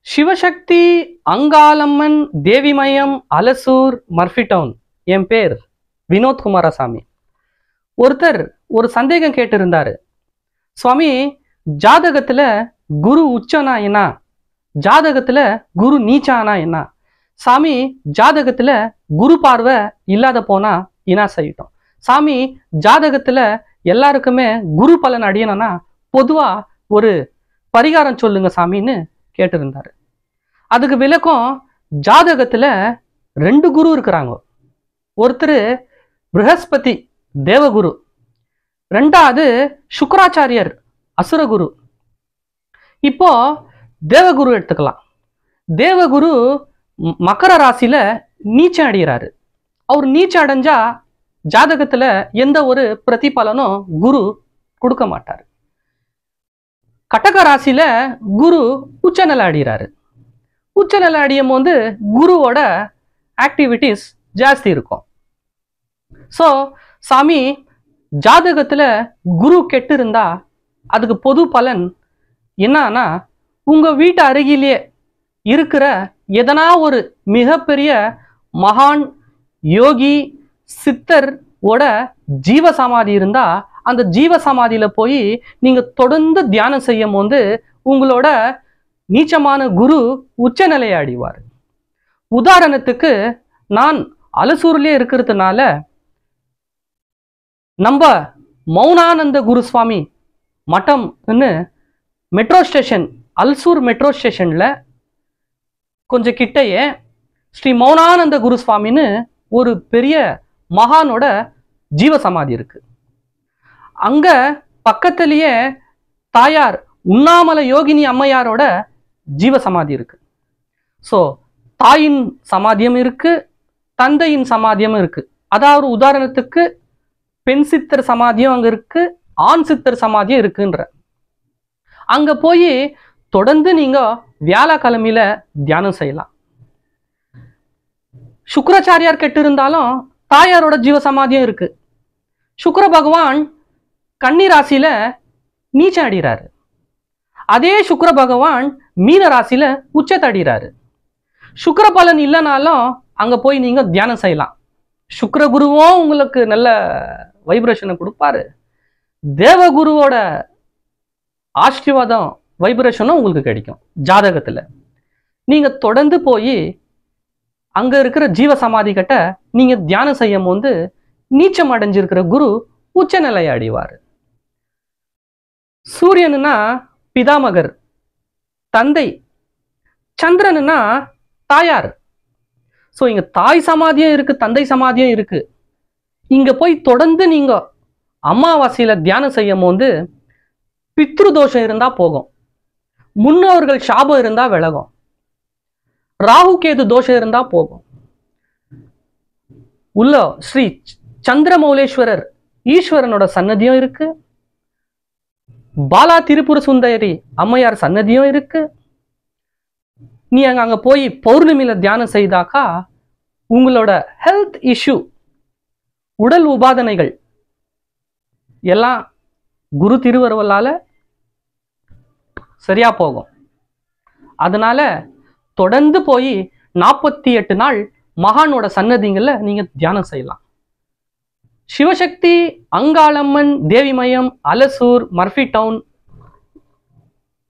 Sivasakthi Angalamman Devimayam Alasur Murphy town. என் பேர் வினோத் குமாரசாமி. ஒருத்தர் ஒரு சந்தேகம் கேட்டிருந்தாரு. சுவாமி, ஜாதகத்துல குரு உச்சனா என்ன, ஜாதகத்துல குரு நீச்சானா என்ன, சாமி ஜாதகத்துல குரு பார்வை இல்லாத போனா என்ன செய்யட்டும், சாமி ஜாதகத்துல எல்லாருக்குமே குரு பலன் அடையணும்னா பொதுவா ஒரு பரிகாரம் சொல்லுங்க சாமின்னு கேட்டிருந்தாரு. அதுக்கு விளக்கம், ஜாதகத்துல 2 குரு இருக்கிறாங்க. ஒருத்தர் ப்ரஹஸ்பதி தேவகுரு, 2வது சுக்கராச்சாரியர் அசுரகுரு. இப்போ தேவகுரு எடுத்துக்கலாம். தேவகுரு மகர ராசியில நீச்சம் அடைகிறாரு. அவர் நீச்சம் அடைஞ்சா ஜாதகத்துல எந்த ஒரு பிரதிபலனும் குரு கொடுக்க மாட்டாரு. கடக ராசியில குரு உச்சநிலை அடைகிறாரு. உச்சநிலை அடையும் போது குருவோட ஆக்டிவிட்டிஸ் ஜாஸ்தி இருக்கும். ஸோ சாமி ஜாதகத்துல குரு கெட்டு இருந்தா அதுக்கு பொது பலன் என்னன்னா, உங்க வீட்டு அருகிலேயே இருக்கிற எதனா ஒரு மிகப்பெரிய மகான் யோகி சித்தர் ஓட ஜீவ சமாதி இருந்தா அந்த ஜீவ சமாதியில போய் நீங்க தொடர்ந்து தியானம் செய்யும் போது உங்களோட நீச்சமான குரு உச்சநிலையை அடைவார். உதாரணத்துக்கு நான் அலசூர்லயே இருக்கிறதுனால நம்ம மௌனானந்த குரு சுவாமி மட்டம்னு மெட்ரோ ஸ்டேஷன், அல்சூர் மெட்ரோ ஸ்டேஷன்ல கொஞ்சம் கிட்டையே ஸ்ரீ மௌனானந்த குரு சுவாமின்னு ஒரு பெரிய மகானோட ஜீவ சமாதி இருக்கு. அங்க பக்கத்திலேயே தாயார் உண்ணாமலை யோகினி அம்மையாரோட ஜீவ சமாதி இருக்கு. ஸோ தாயின் சமாதியம் இருக்கு, தந்தையின் சமாதியம் இருக்கு. அதாவது உதாரணத்துக்கு பெண் சித்தர் சமாதியம் அங்க இருக்கு, ஆண் சித்தர் சமாதியம் இருக்குன்ற. அங்க போய் தொடர்ந்து நீங்க வியாழக்கிழமையில தியானம் செய்யலாம். சுக்கராச்சாரியார் கெட்டு இருந்தாலும் தாயாரோட ஜீவ சமாதியம் இருக்கு. சுக்கர பகவான் கன்னி ராசியில நீச்சம் அடைகிறாரு. அதே சுக்கர பகவான் மீன ராசியில உச்சத்தை அடைகிறாரு. சுக்கர பலன் இல்லைனாலும் அங்க போய் நீங்க தியானம் செய்யலாம். சுக்கர குருவும் உங்களுக்கு நல்ல வைப்ரேஷனை கொடுப்பாரு, தேவகுருவோட ஆசீர்வாதம் வைப்ரேஷனும் உங்களுக்கு கிடைக்கும். ஜாதகத்துல நீங்க தொடர்ந்து போய் அங்க இருக்கிற ஜீவ சமாதி கிட்ட நீங்க தியானம் செய்யும் போது நீச்சம் அடைஞ்சிருக்கிற குரு உச்சநிலை அடைவார். சூரியனுன்னா பிதாமகர் தந்தை, சந்திரனுன்னா தாயார். ஸோ இங்க தாய் சமாதியும் இருக்கு, தந்தை சமாதியும் இருக்கு. இங்க போய் தொடர்ந்து நீங்க அமாவாசையில தியானம் செய்யும் போது பித்ரு தோஷம் இருந்தா போகும், முன்னோர்கள் சாபம் இருந்தா விலகும், ராகு கேது தோஷம் இருந்தா போகும். உள்ள ஸ்ரீ சந்திரமௌலேஸ்வரர் ஈஸ்வரனோட சன்னதியும் இருக்கு, பாலா திரிபுர சுந்தரி அம்மையார் சன்னதியும் இருக்கு. நீ அங்க போய் பௌர்ணமியில தியானம் செய்தாக்கா உங்களோட ஹெல்த் இஷ்யூ, உடல் உபாதனைகள் எல்லாம் குரு திருவருவலால சரியா போகும். அதனால தொடர்ந்து போய் 48 நாள் மகானோட சன்னதிங்கள்ல நீங்க தியானம் செய்யலாம். Sivasakthi Angalamman Devimayam Alasur Murphy down